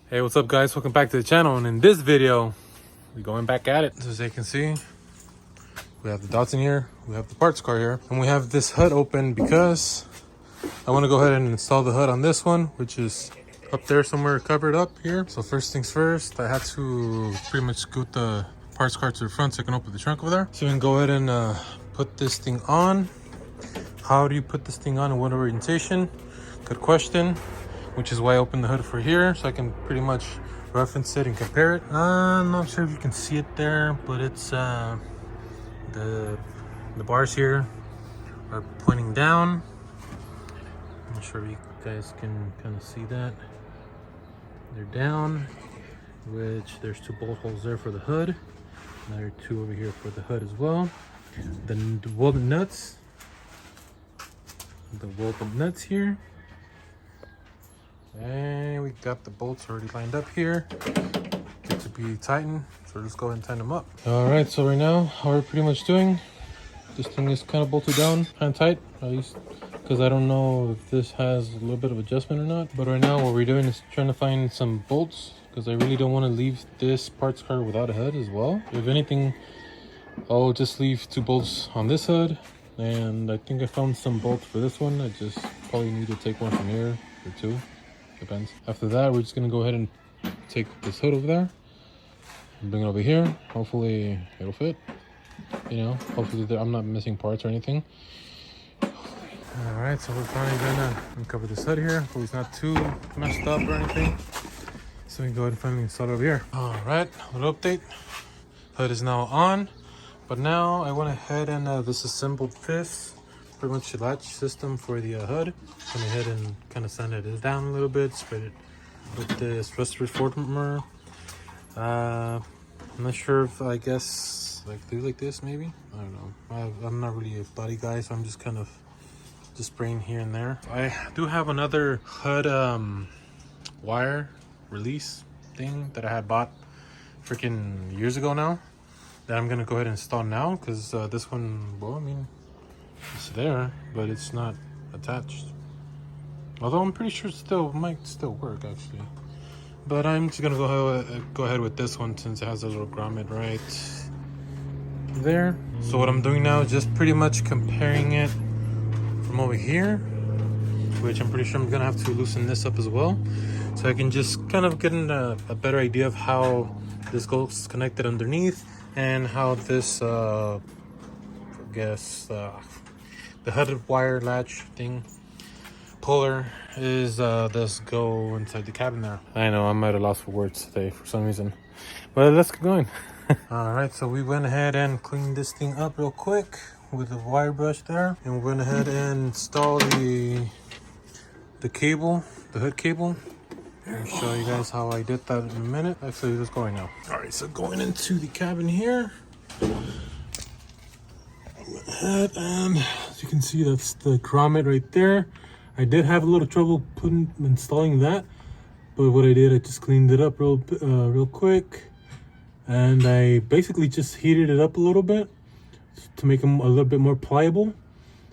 Hey, what's up guys? Welcome back to the channel, and in this video we're going back at it. So as you can see, we have the Datsun here, we have the parts car here, and we have this hood open because I want to go ahead and install the hood on this one, which is up there somewhere covered up here. So first things first, I had to pretty much scoot the parts car to the front so I can open the trunk over there. So we can go ahead and put this thing on. How do you put this thing on and what orientation? Good question. Which is why I opened the hood for here, so I can pretty much reference it and compare it. I'm not sure if you can see it there, but it's the bars here are pointing down. I'm not sure if you guys can kind of see that. They're down, which there's 2 bolt holes there for the hood. Another 2 over here for the hood as well. The welded nuts. The welded nuts here. And we got the bolts already lined up here. Get to be tightened, so let's go ahead and tighten them up. All right, so right now, how we're pretty much doing, this thing is kind of bolted down, kind of tight, at least, because I don't know if this has a little bit of adjustment or not. But right now, what we're doing is trying to find some bolts, because I really don't want to leave this parts car without a hood as well. If anything, I'll just leave 2 bolts on this hood, and I think I found some bolts for this one. I just probably need to take one from here, or 2. Depends. After that, we're just gonna go ahead and take this hood over there and bring it over here. Hopefully it'll fit, you know, hopefully I'm not missing parts or anything. All right, so we're finally gonna uncover this hood here. Hopefully it's not too messed up or anything, so we can go ahead and finally install it over here. All right, little update. Hood is now on, but now I went ahead and disassembled this pretty much the latch system for the hood. Went ahead and kind of sanded it down a little bit, spread it with this rust reformer. I'm not sure if, I guess, like do like this maybe, I don't know. I'm not really a body guy, so I'm just kind of just spraying here and there. I do have another hood wire release thing that I had bought freaking years ago now, that I'm gonna go ahead and install now, because this one, well, I mean, it's there, but it's not attached. Although I'm pretty sure it might still work actually. But I'm just gonna go ahead with this one since it has a little grommet right there. So what I'm doing now is just pretty much comparing it from over here, which I'm pretty sure I'm gonna have to loosen this up as well, so I can just kind of get a better idea of how this goes connected underneath and how this I guess the hooded wire latch thing puller is does go inside the cabin there. I know I'm at a loss for words today for some reason, but let's get going. All right, so we went ahead and cleaned this thing up real quick with the wire brush there, and we went ahead and installed the cable, the hood cable. I'll show you guys how I did that in a minute. Actually, let's go right now. All right, so going into the cabin here, and as you can see, that's the grommet right there. I did have a little trouble installing that, but what I did, I just cleaned it up real quick, and I basically just heated it up a little bit to make them a little bit more pliable,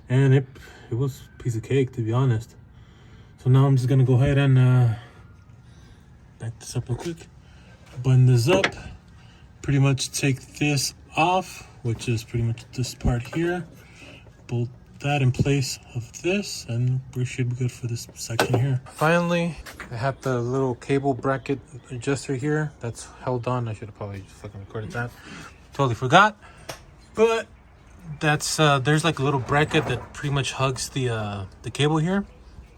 and it was a piece of cake, to be honest. So now I'm just gonna go ahead and back this up real quick, button this up, pretty much take this off, which is pretty much this part here, bolt that in place of this, and we should be good for this section here. Finally, I have the little cable bracket adjuster here that's held on. I should have probably just fucking recorded that, totally forgot. But that's there's like a little bracket that pretty much hugs the cable here.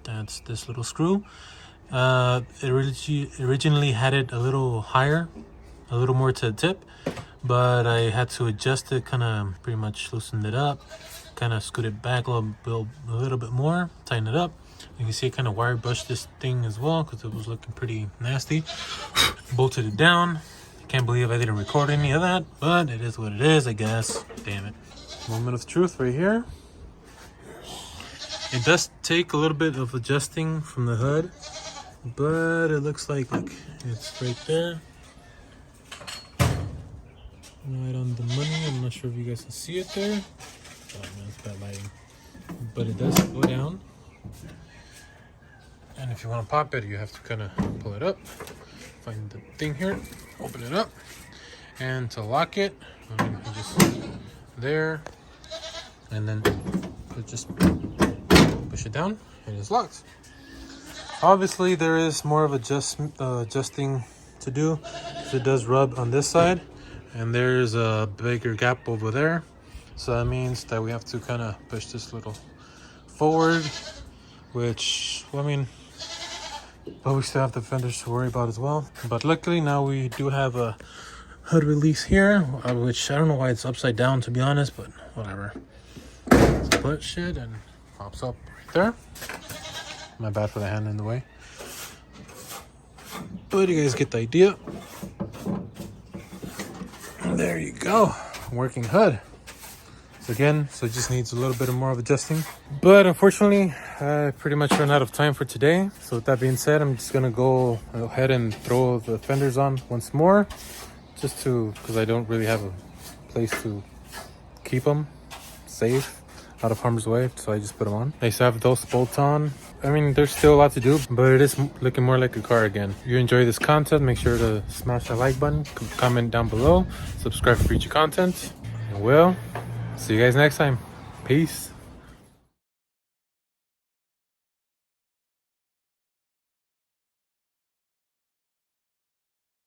That's this little screw. It originally had it a little higher, a little more to the tip, but I had to adjust it, kind of pretty much loosened it up, kind of scoot it back a little bit more, tighten it up. You can see I kind of wire brushed this thing as well because it was looking pretty nasty. Bolted it down. Can't believe I didn't record any of that, but it is what it is, I guess. Damn it. Moment of truth right here. It does take a little bit of adjusting from the hood, but it looks like it's right there, right on the money. I'm not sure if you guys can see it there. Oh man, it's bad lighting, but it does go down. And if you want to pop it, you have to kind of pull it up. find the thing here, open it up, and to lock it, just there, and then just push it down, and it's locked. Obviously, there is more of adjusting to do. So it does rub on this side, and there's a bigger gap over there. So that means that we have to kind of push this little forward, which, well, I mean, but we still have the fenders to worry about as well. But luckily now we do have a hood release here, which I don't know why it's upside down, to be honest, but whatever. Let's push it and pops up right there. My bad for the hand in the way, but you guys get the idea. There you go, working hood. Again, so it just needs a little bit more of adjusting, but unfortunately I pretty much run out of time for today. So with that being said, I'm just gonna go ahead and throw the fenders on once more, just because I don't really have a place to keep them safe, out of harm's way, so I just put them on. I still have those bolts on. I mean, there's still a lot to do, but it is looking more like a car again. If you enjoy this content, make sure to smash that like button, comment down below, subscribe for future content, and we'll see you guys next time. Peace.